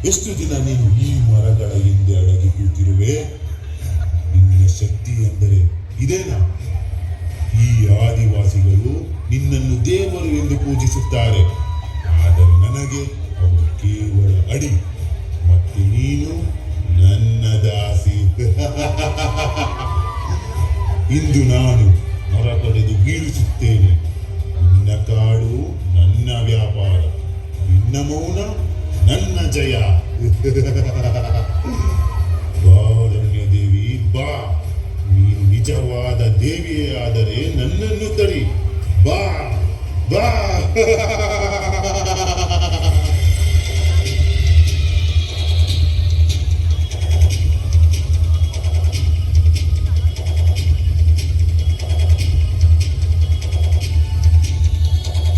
ಎಷ್ಟು ದಿನ ನೀನು ಈ ಮರಗಳ ಹಿಂದೆ ಅಡಗಿ ಕೂತಿರುವೆ? ನಿನ್ನ ಶಕ್ತಿ ಎಂದರೆ ಇದೇನಾ? ಈ ಆದಿವಾಸಿಗಳು ನಿನ್ನನ್ನು ದೇವರು ಎಂದು ಪೂಜಿಸುತ್ತಾರೆ, ಆದರೆ ನನಗೆ ಅವರು ಕೇವಲ ಅಡಿ, ಮತ್ತು ನೀನು ನನ್ನ ದಾಸಿ. ಇಂದು ನಾನು ಮರ ಕಡೆದು ಬೀಳಿಸುತ್ತೇನೆ. ನಿನ್ನ ಕಾಡು ನನ್ನ ವ್ಯಾಪಾರ, ನಿನ್ನ ಮೌನ ನನ್ನ ಜಯ. ಬಾರಣ್ಯ ದೇವಿ ಬಾ, ನೀನು ನಿಜವಾದ ದೇವಿಯೇ ಆದರೆ ನನ್ನನ್ನು ತಡಿ. ಬಾ ಬಾ.